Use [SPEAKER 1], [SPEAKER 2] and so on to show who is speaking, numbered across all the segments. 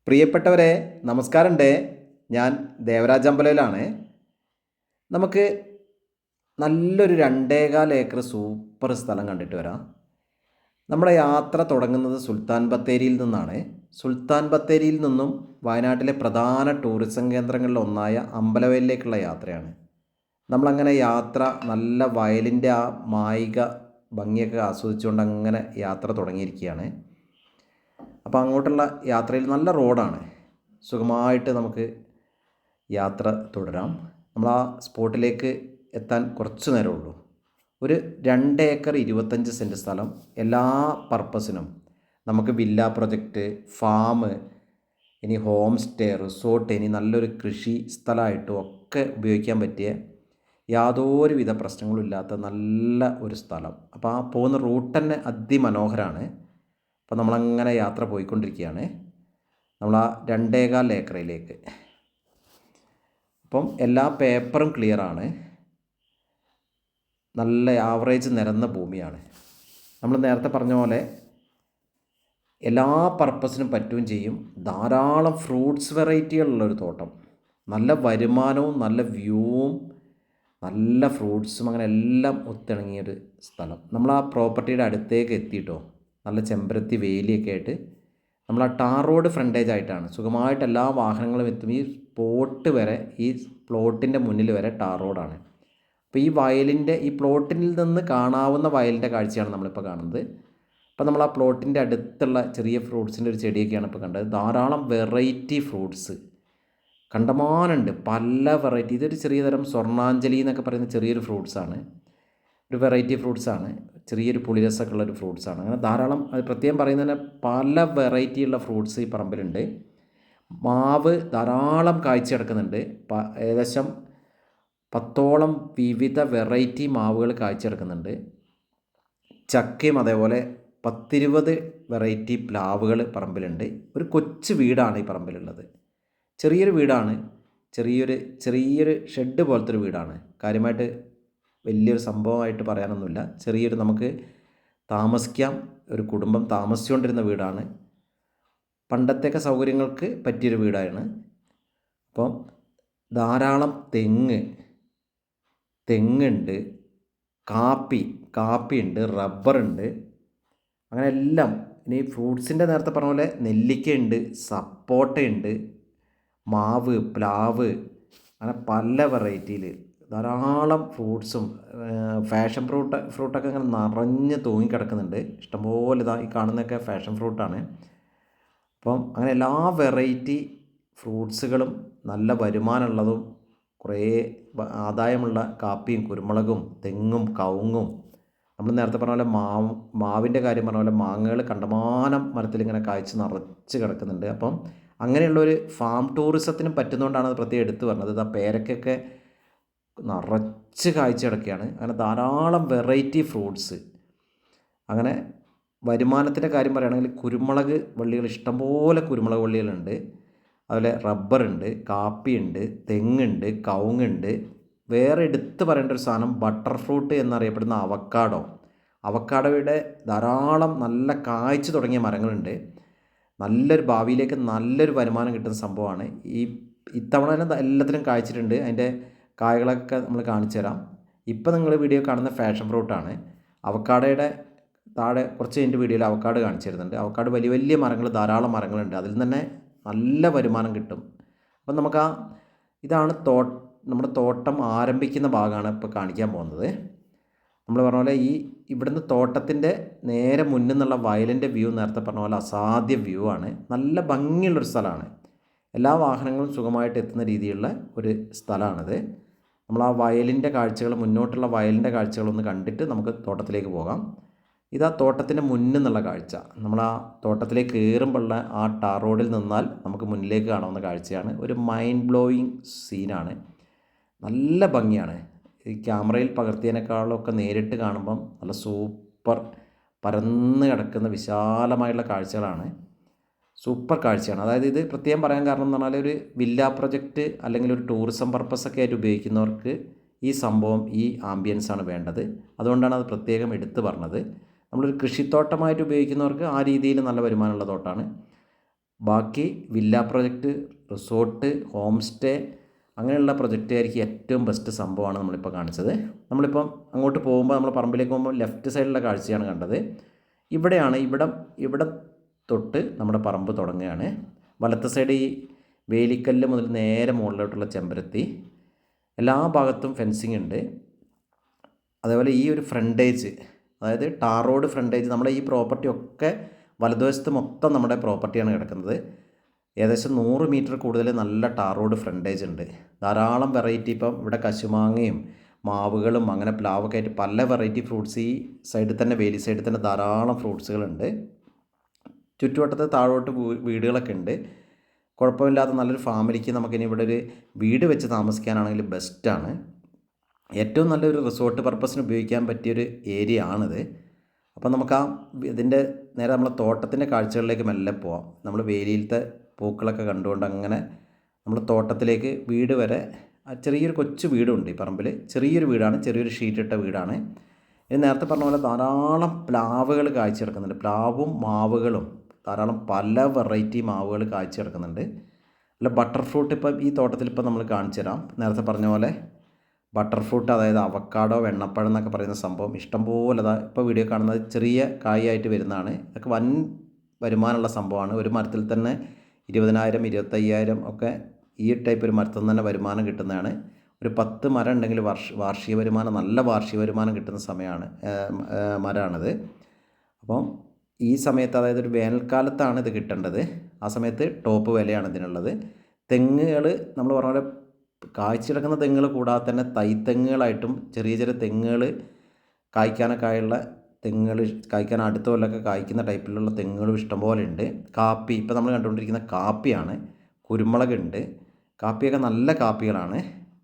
[SPEAKER 1] പ്രിയപ്പെട്ടവരെ, നമസ്കാരമുണ്ട്. ഞാൻ ദേവരാജ് അമ്പലയിലാണ്. നമുക്ക് നല്ലൊരു 2.25 ഏക്കർ സൂപ്പർ സ്ഥലം കണ്ടിട്ട് വരാം. നമ്മുടെ യാത്ര തുടങ്ങുന്നത് സുൽത്താൻ ബത്തേരിയിൽ നിന്നാണ്. സുൽത്താൻ ബത്തേരിയിൽ നിന്നും വയനാട്ടിലെ പ്രധാന ടൂറിസം കേന്ദ്രങ്ങളിൽ ഒന്നായ അമ്പലവയലിലേക്കുള്ള യാത്രയാണ്. നമ്മളങ്ങനെ യാത്ര നല്ല വയലിൻ്റെ ആ മായിക ഭംഗിയൊക്കെ ആസ്വദിച്ചുകൊണ്ട് അങ്ങനെ യാത്ര തുടങ്ങിയിരിക്കുകയാണ്. അപ്പോൾ അങ്ങോട്ടുള്ള യാത്രയിൽ നല്ല റോഡാണ്. സുഖമായിട്ട് നമുക്ക് യാത്ര തുടരാം. നമ്മൾ ആ സ്പോട്ടിലേക്ക് എത്താൻ കുറച്ച് നേരമുള്ളൂ. ഒരു 2 ഏക്കർ 25 സെൻറ്റ് സ്ഥലം എല്ലാ പർപ്പസിനും നമുക്ക് വില്ല പ്രൊജക്റ്റ്, ഫാം, ഇനി ഹോം സ്റ്റേ, റിസോർട്ട്, ഇനി നല്ലൊരു കൃഷി സ്ഥലമായിട്ടും ഒക്കെ ഉപയോഗിക്കാൻ പറ്റിയ യാതൊരുവിധ പ്രശ്നങ്ങളും ഇല്ലാത്ത നല്ല ഒരു സ്ഥലം. അപ്പോൾ ആ പോകുന്ന റൂട്ട് തന്നെ അതിമനോഹരമാണ്. അപ്പോൾ നമ്മളങ്ങനെ യാത്ര പോയിക്കൊണ്ടിരിക്കുകയാണ് നമ്മൾ ആ 2.25 ഏക്കറിലേക്ക്. അപ്പം എല്ലാ പേപ്പറും ക്ലിയറാണ്. നല്ല ആവറേജ് നിരന്ന ഭൂമിയാണ്. നമ്മൾ നേരത്തെ പറഞ്ഞ പോലെ എല്ലാ പർപ്പസിനും പറ്റുകയും ചെയ്യും. ധാരാളം ഫ്രൂട്ട്സ് വെറൈറ്റികളുള്ളൊരു തോട്ടം, നല്ല വരുമാനവും നല്ല വ്യൂവും നല്ല ഫ്രൂട്ട്സും അങ്ങനെ എല്ലാം ഒത്തിണങ്ങിയൊരു സ്ഥലം. നമ്മൾ ആ പ്രോപ്പർട്ടിയുടെ അടുത്തേക്ക് എത്തിയിട്ടോ, നല്ല ചെമ്പരത്തി വേലിയൊക്കെ ആയിട്ട് നമ്മൾ ആ ടാർ റോഡ് ഫ്രണ്ടേജ് ആയിട്ടാണ് സുഖമായിട്ട് എല്ലാ വാഹനങ്ങളും എത്തും. ഈ സ്പോട്ട് വരെ, ഈ പ്ലോട്ടിൻ്റെ മുന്നിൽ വരെ ടാർ റോഡാണ്. അപ്പോൾ ഈ വയലിൻ്റെ, ഈ പ്ലോട്ടിൽ നിന്ന് കാണാവുന്ന വയലിൻ്റെ കാഴ്ചയാണ് നമ്മളിപ്പോൾ കാണുന്നത്. അപ്പോൾ നമ്മൾ ആ പ്ലോട്ടിൻ്റെ അടുത്തുള്ള ചെറിയ ഫ്രൂട്ട്സിൻ്റെ ഒരു ചെടിയൊക്കെയാണ് ഇപ്പോൾ കണ്ടത്. ധാരാളം വെറൈറ്റി ഫ്രൂട്ട്സ് കണ്ടമാനുണ്ട്, പല വെറൈറ്റി. ഇതൊരു ചെറിയ തരം സ്വർണ്ണാഞ്ജലി എന്നൊക്കെ പറയുന്ന ചെറിയൊരു ഫ്രൂട്ട്സാണ്, ഒരു വെറൈറ്റി ഫ്രൂട്ട്സാണ്. ചെറിയൊരു പുളിരസമൊക്കെ ഉള്ളൊരു ഫ്രൂട്ട്സാണ്. അങ്ങനെ ധാരാളം, അത് പ്രത്യേകം പറയുന്നതിന് പല വെറൈറ്റിയുള്ള ഫ്രൂട്ട്സ് ഈ പറമ്പിലുണ്ട്. മാവ് ധാരാളം കായ്ച്ചു കിടക്കുന്നുണ്ട്. ഏകദേശം 10ഓളം വിവിധ വെറൈറ്റി മാവുകൾ കായ്ച്ചു കിടക്കുന്നുണ്ട്. ചക്കയും അതേപോലെ 10-20 വെറൈറ്റി പ്ലാവുകൾ പറമ്പിലുണ്ട്. ഒരു കൊച്ചു വീടാണ് ഈ പറമ്പിലുള്ളത്. ചെറിയൊരു വീടാണ്, ചെറിയൊരു ഷെഡ് പോലത്തെ ഒരു വീടാണ്. കാര്യമായിട്ട് വലിയൊരു സംഭവമായിട്ട് പറയാനൊന്നുമില്ല. ചെറിയൊരു നമുക്ക് താമസിക്കാം, ഒരു കുടുംബം താമസിച്ചുകൊണ്ടിരുന്ന വീടാണ്. പണ്ടത്തെയൊക്കെ സൗകര്യങ്ങൾക്ക് പറ്റിയൊരു വീടാണ്. അപ്പം ധാരാളം തെങ്ങുണ്ട്, കാപ്പിയുണ്ട്, റബ്ബറുണ്ട്, അങ്ങനെ എല്ലാം. ഇനി ഫ്രൂട്ട്സിൻ്റെ നേരത്തെ പറഞ്ഞ പോലെ നെല്ലിക്കയുണ്ട്, സപ്പോട്ടയുണ്ട്, മാവ്, പ്ലാവ്, അങ്ങനെ പല വെറൈറ്റിയിൽ ധാരാളം ഫ്രൂട്ട്സും ഫാഷൻ ഫ്രൂട്ടൊക്കെ അങ്ങനെ നിറഞ്ഞ് തൂങ്ങിക്കിടക്കുന്നുണ്ട്. ഇഷ്ടംപോലെ ഇതാ ഈ കാണുന്നതൊക്കെ ഫാഷൻ ഫ്രൂട്ടാണ്. അപ്പം അങ്ങനെ എല്ലാ വെറൈറ്റി ഫ്രൂട്ട്സുകളും നല്ല വരുമാനമുള്ളതും കുറേ ആദായമുള്ള കാപ്പിയും കുരുമുളകും തെങ്ങും കവുങ്ങും, നമ്മൾ നേരത്തെ പറഞ്ഞ പോലെ മാവിൻ്റെ കാര്യം പറഞ്ഞ പോലെ മാങ്ങകൾ കണ്ടമാനം മരത്തിലിങ്ങനെ കായ്ച്ച് നിറച്ച് കിടക്കുന്നുണ്ട്. അപ്പം അങ്ങനെയുള്ളൊരു ഫാം ടൂറിസത്തിനും പറ്റുന്നതുകൊണ്ടാണ് അത് പ്രത്യേകം എടുത്തു പറഞ്ഞത്. ആ പേരക്കൊക്കെ നിറച്ച് കായ്ച്ച് കിടക്കുകയാണ്. അങ്ങനെ ധാരാളം വെറൈറ്റി ഫ്രൂട്ട്സ്. അങ്ങനെ വരുമാനത്തിൻ്റെ കാര്യം പറയുകയാണെങ്കിൽ കുരുമുളക് വള്ളികൾ, ഇഷ്ടംപോലെ കുരുമുളക് വള്ളികളുണ്ട്. അതുപോലെ റബ്ബറുണ്ട്, കാപ്പിയുണ്ട്, തെങ്ങുണ്ട്, കവുങ്ങുണ്ട്. വേറെ എടുത്ത് പറയേണ്ട ഒരു സാധനം ബട്ടർ ഫ്രൂട്ട് എന്നറിയപ്പെടുന്ന അവക്കാഡോയുടെ ധാരാളം നല്ല കായ്ച്ചു തുടങ്ങിയ മരങ്ങളുണ്ട്. നല്ലൊരു ഭാവിയിലേക്ക് നല്ലൊരു വരുമാനം കിട്ടുന്ന സംഭവമാണ്. ഇത്തവണ തന്നെ എല്ലാത്തിനും കായ്ച്ചിട്ടുണ്ട്. അതിൻ്റെ കായകളൊക്കെ നമ്മൾ കാണിച്ചു തരാം. ഇപ്പം നിങ്ങൾ വീഡിയോ കാണുന്ന ഫാഷൻ ഫ്രൂട്ടാണ്. അവക്കാഡോയുടെ താഴെ കുറച്ച് കഴിഞ്ഞിട്ട് വീഡിയോയിൽ അവക്കാഡ് കാണിച്ചു തരുന്നുണ്ട്. അവക്കാഡ് വലിയ വലിയ മരങ്ങൾ, ധാരാളം മരങ്ങളുണ്ട്. അതിൽ തന്നെ നല്ല വരുമാനം കിട്ടും. അപ്പം നമുക്ക് ഇതാണ് നമ്മുടെ തോട്ടം ആരംഭിക്കുന്ന ഭാഗമാണ് ഇപ്പോൾ കാണിക്കാൻ പോകുന്നത്. നമ്മൾ പറഞ്ഞ പോലെ ഇവിടുന്ന് തോട്ടത്തിൻ്റെ നേരെ മുന്നിൽ നിന്നുള്ള വയലിൻ്റെ വ്യൂ നേരത്തെ പറഞ്ഞ പോലെ അസാധ്യ വ്യൂ ആണ്. നല്ല ഭംഗിയുള്ളൊരു സ്ഥലമാണ്. എല്ലാ വാഹനങ്ങളും സുഖമായിട്ട് എത്തുന്ന രീതിയിലുള്ള ഒരു സ്ഥലമാണിത്. നമ്മൾ ആ വയലിൻ്റെ കാഴ്ചകൾ, മുന്നോട്ടുള്ള വയലിൻ്റെ കാഴ്ചകളൊന്ന് കണ്ടിട്ട് നമുക്ക് തോട്ടത്തിലേക്ക് പോകാം. ഇതാ തോട്ടത്തിൻ്റെ മുന്നിൽ നിന്നുള്ള കാഴ്ച. നമ്മൾ ആ തോട്ടത്തിലേക്ക് കയറുമ്പോഴുള്ള ആ ടാർ റോഡിൽ നിന്നാൽ നമുക്ക് മുന്നിലേക്ക് കാണാവുന്ന കാഴ്ചയാണ്. ഒരു മൈൻഡ് ബ്ലോയിങ് സീനാണ്. നല്ല ഭംഗിയാണ്. ഈ ക്യാമറയിൽ പകർത്തിയതിനേക്കാളൊക്കെ നേരിട്ട് കാണുമ്പം നല്ല സൂപ്പർ പരന്ന് കിടക്കുന്ന വിശാലമായുള്ള കാഴ്ചകളാണ്. സൂപ്പർ കാഴ്ചയാണ്. അതായത് ഇത് പ്രത്യേകം പറയാൻ കാരണം എന്ന് പറഞ്ഞാൽ ഒരു വില്ല പ്രൊജക്റ്റ് അല്ലെങ്കിൽ ഒരു ടൂറിസം പർപ്പസൊക്കെ ആയിട്ട് ഉപയോഗിക്കുന്നവർക്ക് ഈ സംഭവം, ഈ ആംബിയൻസാണ് വേണ്ടത്. അതുകൊണ്ടാണ് അത് പ്രത്യേകം എടുത്തു പറഞ്ഞത്. നമ്മളൊരു കൃഷിത്തോട്ടമായിട്ട് ഉപയോഗിക്കുന്നവർക്ക് ആ രീതിയിൽ നല്ല വരുമാനമുള്ള തോട്ടമാണ്. ബാക്കി villa project, resort, home stay അങ്ങനെയുള്ള പ്രൊജക്റ്റായിരിക്കും ഏറ്റവും ബെസ്റ്റ് സംഭവമാണ് നമ്മളിപ്പോൾ കാണിച്ചത്. നമ്മളിപ്പം അങ്ങോട്ട് പോകുമ്പോൾ നമ്മൾ പറമ്പിലേക്ക് പോകുമ്പോൾ ലെഫ്റ്റ് സൈഡിലുള്ള കാഴ്ചയാണ് കണ്ടത്. ഇവിടെയാണ് ഇവിടെ തൊട്ട് നമ്മുടെ പറമ്പ് തുടങ്ങുകയാണ്. വലത്തെ സൈഡ് ഈ വേലിക്കല്ല് മുതൽ നേരെ മുകളിലോട്ടുള്ള ചെമ്പരത്തി, എല്ലാ ഭാഗത്തും ഫെൻസിങ് ഉണ്ട്. അതേപോലെ ഈ ഒരു ഫ്രണ്ടേജ്, അതായത് ടാർ റോഡ് ഫ്രണ്ടേജ്, നമ്മുടെ ഈ പ്രോപ്പർട്ടി ഒക്കെ വലതുവശത്ത് മൊത്തം നമ്മുടെ പ്രോപ്പർട്ടിയാണ് കിടക്കുന്നത്. ഏകദേശം 100 മീറ്റർ കൂടുതൽ നല്ല ടാർ റോഡ് ഫ്രണ്ടേജ് ഉണ്ട്. ധാരാളം വെറൈറ്റി, ഇപ്പം ഇവിടെ കശുമാങ്ങയും മാവുകളും അങ്ങനെ പ്ലാവൊക്കെ ആയിട്ട് പല വെറൈറ്റി ഫ്രൂട്ട്സ് ഈ സൈഡിൽ തന്നെ, വേലി സൈഡിൽ തന്നെ ധാരാളം ഫ്രൂട്ട്സുകളുണ്ട്. ചുറ്റുവട്ടത്ത് താഴോട്ട് വീടുകളൊക്കെ ഉണ്ട്. കുഴപ്പമില്ലാത്ത നല്ലൊരു ഫാമിലിക്ക് നമുക്കിനി ഇവിടെ ഒരു വീട് വെച്ച് താമസിക്കാനാണെങ്കിൽ ബെസ്റ്റാണ്. ഏറ്റവും നല്ലൊരു റിസോർട്ട് പർപ്പസിന് ഉപയോഗിക്കാൻ പറ്റിയൊരു ഏരിയ ആണിത്. അപ്പം നമുക്ക് ഇതിൻ്റെ നേരെ നമ്മളെ തോട്ടത്തിൻ്റെ കാഴ്ചകളിലേക്ക് മെല്ലെ പോവാം. നമ്മൾ വേലിയിലത്തെ പൂക്കളൊക്കെ കണ്ടുകൊണ്ട് അങ്ങനെ നമ്മൾ തോട്ടത്തിലേക്ക്, വീട് വരെ ചെറിയൊരു കൊച്ചു വീടുണ്ട് ഈ പറമ്പിൽ. ചെറിയൊരു വീടാണ്, ചെറിയൊരു ഷീറ്റിട്ട വീടാണ്. ഇത് നേരത്തെ പറഞ്ഞ പോലെ ധാരാളം പ്ലാവുകൾ കാഴ്ച കിടക്കുന്നുണ്ട്. പ്ലാവും മാവുകളും ധാരാളം പല വെറൈറ്റി മാവുകൾ കാഴ്ച കിടക്കുന്നുണ്ട്. അല്ല ബട്ടർ ഫ്രൂട്ട് ഇപ്പം ഈ തോട്ടത്തിൽ ഇപ്പം നമ്മൾ കാണിച്ചു തരാം. നേരത്തെ പറഞ്ഞ പോലെ ബട്ടർ ഫ്രൂട്ട്, അതായത് അവക്കാഡോ, വെണ്ണപ്പഴം എന്നൊക്കെ പറയുന്ന സംഭവം ഇഷ്ടംപോലെ ഇപ്പോൾ വീഡിയോ കാണുന്നത് ചെറിയ കായായിട്ട് വരുന്നതാണ്. ഇതൊക്കെ വൻ വരുമാനമുള്ള സംഭവമാണ്. ഒരു മരത്തിൽ തന്നെ 20,000 25,000 ഒക്കെ ഈ ടൈപ്പ് ഒരു മരത്തിൽ നിന്ന് തന്നെ വരുമാനം കിട്ടുന്നതാണ്. ഒരു 10 മരം ഉണ്ടെങ്കിൽ വാർഷിക വരുമാനം, നല്ല വാർഷിക വരുമാനം കിട്ടുന്ന സമയമാണ്, മരമാണിത്. അപ്പം ഈ സമയത്ത്, അതായത് ഒരു വേനൽക്കാലത്താണ് ഇത് കിട്ടേണ്ടത്. ആ സമയത്ത് ടോപ്പ് വിലയാണ് ഇതിനുള്ളത്. തെങ്ങുകൾ നമ്മൾ പറഞ്ഞ പോലെ കായ്ച്ചു കിടക്കുന്ന തെങ്ങുകൾ കൂടാതെ തന്നെ തൈത്തെങ്ങുകളായിട്ടും ചെറിയ ചെറിയ തെങ്ങുകൾ കായ്ക്കാനൊക്കെയുള്ള തെങ്ങുകൾ, കായ്ക്കാൻ അടുത്ത കൊല്ലമൊക്കെ കായ്ക്കുന്ന ടൈപ്പിലുള്ള തെങ്ങുകളും ഇഷ്ടംപോലെ ഉണ്ട്. കാപ്പി, ഇപ്പോൾ നമ്മൾ കണ്ടുകൊണ്ടിരിക്കുന്ന കാപ്പിയാണ്. കുരുമുളകുണ്ട്. കാപ്പിയൊക്കെ നല്ല കാപ്പികളാണ്.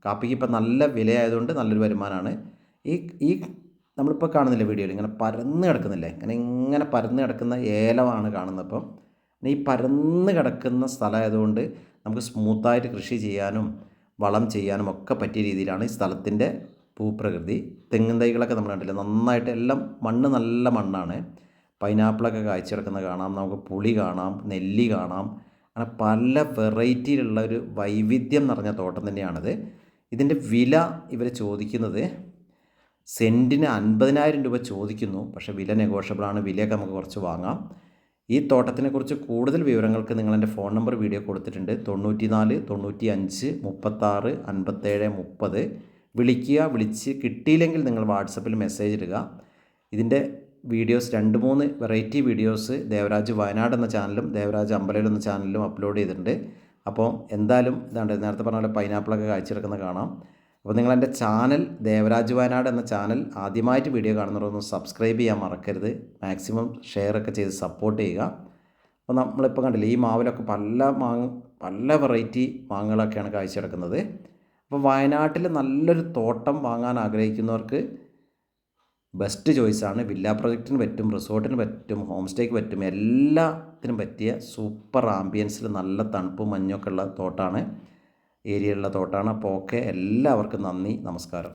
[SPEAKER 1] കാപ്പിക്ക് ഇപ്പം നല്ല വിലയായതുകൊണ്ട് നല്ലൊരു വരുമാനമാണ്. ഈ നമ്മളിപ്പോൾ കാണുന്നില്ല വീഡിയോയിൽ, ഇങ്ങനെ പരന്ന് കിടക്കുന്നില്ലേ, ഇങ്ങനെ പരന്ന് കിടക്കുന്ന ഏലമാണ് കാണുന്നത്. അപ്പം ഈ പരന്ന് കിടക്കുന്ന സ്ഥലമായതുകൊണ്ട് നമുക്ക് സ്മൂത്തായിട്ട് കൃഷി ചെയ്യാനും വളം ചെയ്യാനും ഒക്കെ പറ്റിയ രീതിയിലാണ് ഈ സ്ഥലത്തിൻ്റെ ഭൂപ്രകൃതി. തെങ്ങിൻ തൈകളൊക്കെ നമ്മൾ കണ്ടില്ല, നന്നായിട്ട് എല്ലാം മണ്ണ് നല്ല മണ്ണാണ്. പൈനാപ്പിളൊക്കെ കായ്ച്ചു കിടക്കുന്നത് കാണാം, നമുക്ക് പുളി കാണാം, നെല്ലി കാണാം. അങ്ങനെ പല വെറൈറ്റിയിലുള്ള ഒരു വൈവിധ്യം നിറഞ്ഞ തോട്ടം തന്നെയാണിത്. ഇതിൻ്റെ വില ഇവർ ചോദിക്കുന്നത് സെൻറ്റിന് 50,000 രൂപ ചോദിക്കുന്നു. പക്ഷേ വില നെഗോഷ്യബിളാണ്, വിലയൊക്കെ നമുക്ക് കുറച്ച് വാങ്ങാം. ഈ തോട്ടത്തിനെക്കുറിച്ച് കൂടുതൽ വിവരങ്ങൾക്ക് നിങ്ങളെൻ്റെ ഫോൺ നമ്പർ വീഡിയോ കൊടുത്തിട്ടുണ്ട്. 94 95 36 57 30. വിളിക്കുക. വിളിച്ച് കിട്ടിയില്ലെങ്കിൽ നിങ്ങൾ വാട്സപ്പിൽ മെസ്സേജ് ഇടുക. ഇതിൻ്റെ videos 2-3 variety videos Devaraj Wayanad എന്ന ചാനലും ദേവരാജ് അമ്പലയിൽ എന്ന ചാനലിലും അപ്ലോഡ് ചെയ്തിട്ടുണ്ട്. അപ്പോൾ എന്തായാലും ഇതാണ്ട് നേരത്തെ പറഞ്ഞ പോലെ പൈനാപ്പിളൊക്കെ കായ്ച്ചെടുക്കുന്നത് കാണാം. അപ്പോൾ നിങ്ങളെൻ്റെ ചാനൽ ദേവരാജ് വയനാട് എന്ന ചാനൽ ആദ്യമായിട്ട് വീഡിയോ കാണുന്നവരൊന്നും സബ്സ്ക്രൈബ് ചെയ്യാൻ മറക്കരുത്. മാക്സിമം ഷെയറൊക്കെ ചെയ്ത് സപ്പോർട്ട് ചെയ്യുക. അപ്പോൾ നമ്മളിപ്പോൾ കണ്ടില്ലേ, ഈ മാവിലൊക്കെ പല വെറൈറ്റി മാങ്ങകളൊക്കെയാണ് കായ്ച്ചെടുക്കുന്നത്. അപ്പോൾ വയനാട്ടിൽ നല്ലൊരു തോട്ടം വാങ്ങാൻ ആഗ്രഹിക്കുന്നവർക്ക് ബെസ്റ്റ് ചോയ്സാണ്. വില്ല പ്രൊജക്റ്റിന് പറ്റും, റിസോർട്ടിന് പറ്റും, ഹോം സ്റ്റേക്ക് പറ്റും, എല്ലാത്തിനും പറ്റിയ സൂപ്പർ ആംബിയൻസിൽ നല്ല തണുപ്പും മഞ്ഞൊക്കെ ഉള്ള തോട്ടമാണ്, ഏരിയയിലുള്ള തോട്ടമാണ്. അപ്പോൾ ഓക്കെ, എല്ലാവർക്കും നന്ദി, നമസ്കാരം.